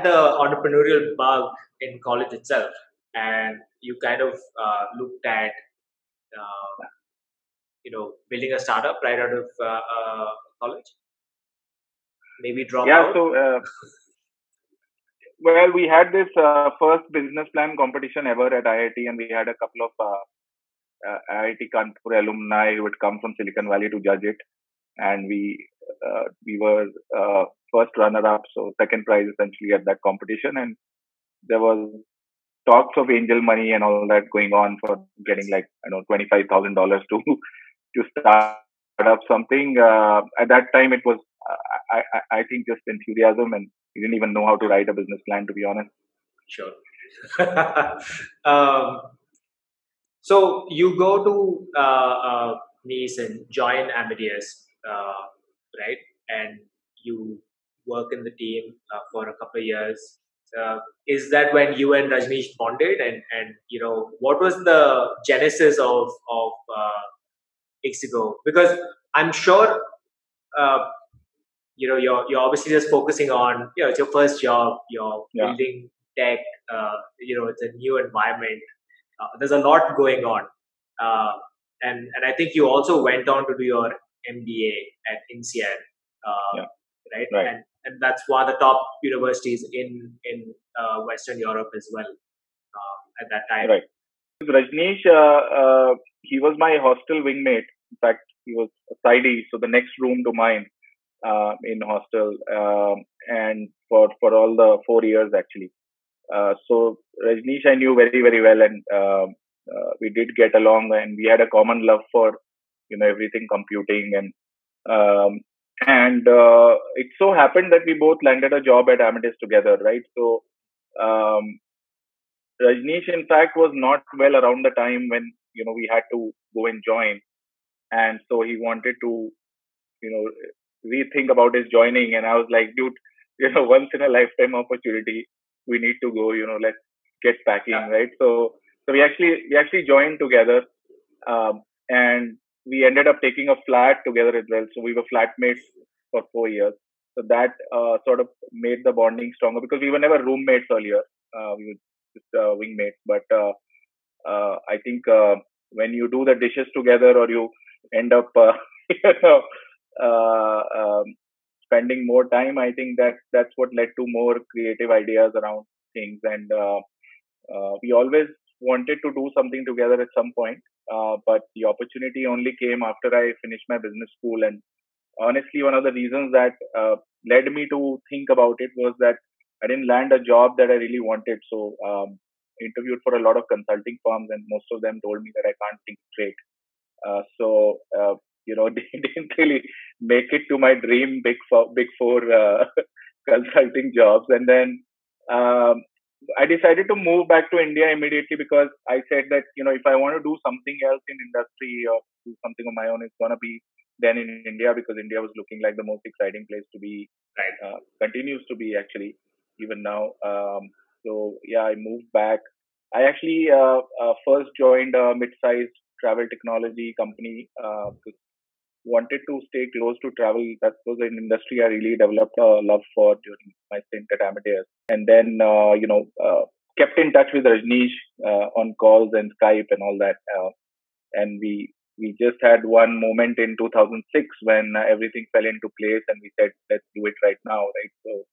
the entrepreneurial bug in college itself, and you kind of looked at building a startup right out of college? Maybe drop Yeah, out? so well, we had this first business plan competition ever at IIT, and we had a couple of IIT Kanpur alumni who would come from Silicon Valley to judge it, and we were first runner-up, so second prize essentially at that competition, and there was talks of angel money and all that going on for getting like $25,000 to start up something. At that time, it was I think just enthusiasm, and we didn't even know how to write a business plan, to be honest. Sure. um, so you go to Nice and join Amadeus, right? And you work in the team for a couple of years. Is that when you and Rajneesh bonded? And what was the genesis of Ixigo? Because I'm sure you're obviously just focusing on it's your first job, you're building tech, it's a new environment, there's a lot going on, and I think you also went on to do your MBA at INSEAD, right? And that's one of the top universities in Western Europe as well at that time. Right. Rajneesh, he was my hostel wingmate. In fact, he was a sidey, so the next room to mine in hostel, and for all the 4 years actually. So Rajneesh I knew very, very well, and we did get along, and we had a common love for everything computing, and it so happened that we both landed a job at Amadeus together, right? So Rajneesh, in fact, was not well around the time when we had to go and join, and so he wanted to rethink about his joining, and I was like, dude, once in a lifetime opportunity, we need to go. Let's get packing, right? So we actually joined together, and we ended up taking a flat together as well. So we were flatmates for 4 years. So that sort of made the bonding stronger because we were never roommates earlier. We were just wingmates. But I think when you do the dishes together, or you end up, spending more time, I think that's what led to more creative ideas around things. And we always wanted to do something together at some point, but the opportunity only came after I finished my business school. And honestly, one of the reasons that led me to think about it was that I didn't land a job that I really wanted. So interviewed for a lot of consulting firms, and most of them told me that I can't think straight. So didn't really make it to my dream big four consulting jobs. And then I decided to move back to India immediately because I said that if I want to do something else in industry or do something on my own, it's gonna be then in India, because India was looking like the most exciting place to be. Continues to be actually even now. So yeah, I moved back. I actually first joined a mid-sized travel technology company. Wanted to stay close to travel. That was an industry I really developed a love for during my stint at Amadeus. And then, kept in touch with Rajneesh on calls and Skype and all that. And we just had one moment in 2006 when everything fell into place, and we said, let's do it right now, right? So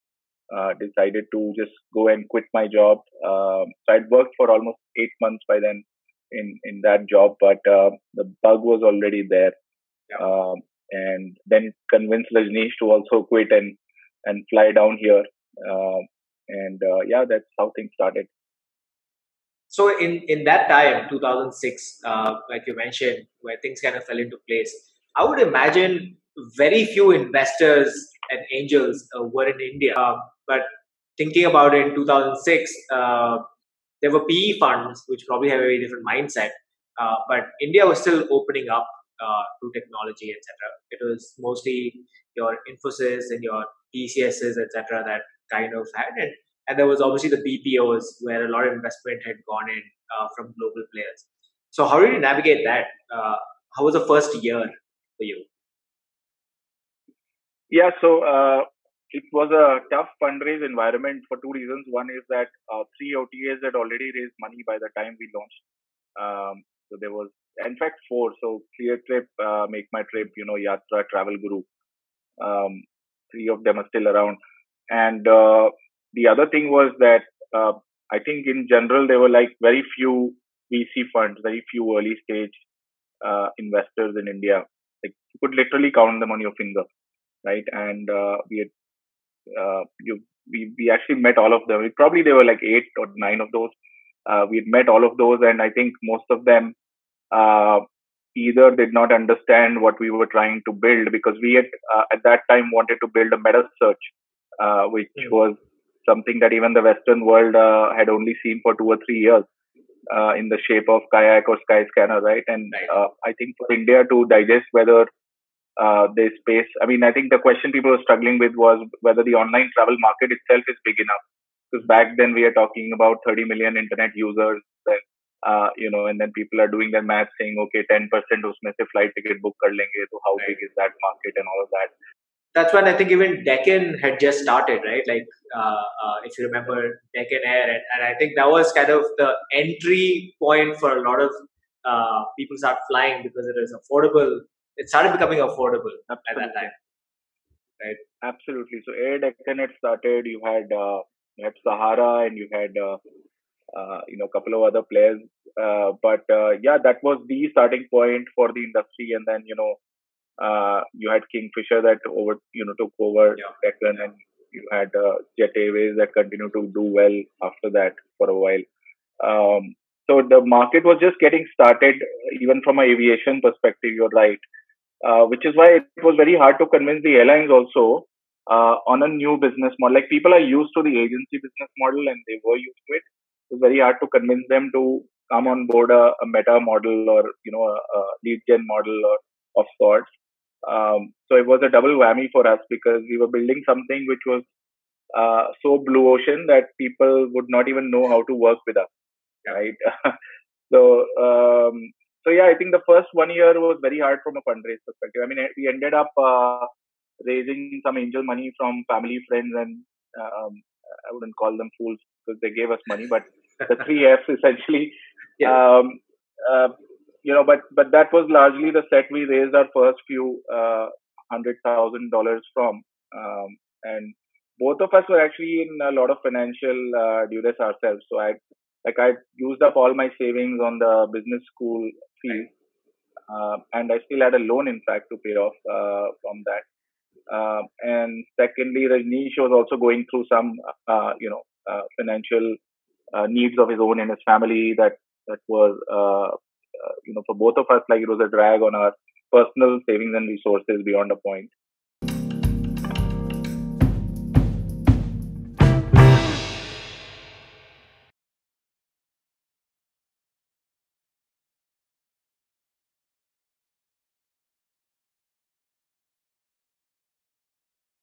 decided to just go and quit my job. So I'd worked for almost 8 months by then in that job, but the bug was already there. And then convinced Rajneesh to also quit and fly down here. That's how things started. So in that time, 2006, like you mentioned, where things kind of fell into place, I would imagine very few investors and angels were in India. But thinking about it in 2006, there were PE funds, which probably have a very different mindset. But India was still opening up to technology, etc. It was mostly your Infosys and your TCSs, etc. that kind of had it. And there was obviously the BPOs where a lot of investment had gone in from global players. So how did you navigate that? How was the first year for you? Yeah, so it was a tough fundraise environment for two reasons. One is that three OTAs had already raised money by the time we launched. So there was, in fact, four. So Clear Trip, Make My Trip, Yatra, Travel Guru. Um, three of them are still around. And the other thing was that I think in general there were like very few VC funds, very few early stage investors in India. Like you could literally count them on your finger, right? And we had we actually met all of them. Probably there were like 8 or 9 of those. We had met all of those, and I think most of them uh, either did not understand what we were trying to build, because we had at that time wanted to build a meta search, which was something that even the Western world had only seen for 2 or 3 years in the shape of Kayak or Skyscanner, right? And I think for India to digest whether this space, I mean, I think the question people were struggling with was whether the online travel market itself is big enough. Because back then we are talking about 30 million internet users, and, and then people are doing their math saying, okay, 10% उसमें से flight ticket book कर लेंगे, so how big is that market and all of that. That's when I think even Deccan had just started, right? Like, if you remember Deccan Air, and I think that was kind of the entry point for a lot of people start flying because it is affordable. It started becoming affordable at that time, right? Absolutely. So Air Deccan had started. You had Sahara, and you had a couple of other players. But yeah, that was the starting point for the industry. And then you had Kingfisher that took over Deccan, and you had Jet Airways that continued to do well after that for a while. So the market was just getting started, even from an aviation perspective. You're right, which is why it was very hard to convince the airlines also on a new business model. Like people are used to the agency business model, and they were used to it. It was very hard to convince them to come on board a meta model, or a lead gen model or of sorts. So it was a double whammy for us, because we were building something which was so blue ocean that people would not even know how to work with us, right? so yeah, I think the first 1 year was very hard from a fundraise perspective. I mean, we ended up raising some angel money from family, friends, and I wouldn't call them fools because they gave us money, but the three Fs essentially. Yeah. But that was largely the set we raised our first few $100,000 from, and both of us were actually in a lot of financial duress ourselves. So I used up all my savings on the business school fees, and I still had a loan, in fact, to pay off from that. And secondly, Rajneesh was also going through some, financial needs of his own in his family. That was, for both of us, like it was a drag on our personal savings and resources beyond a point.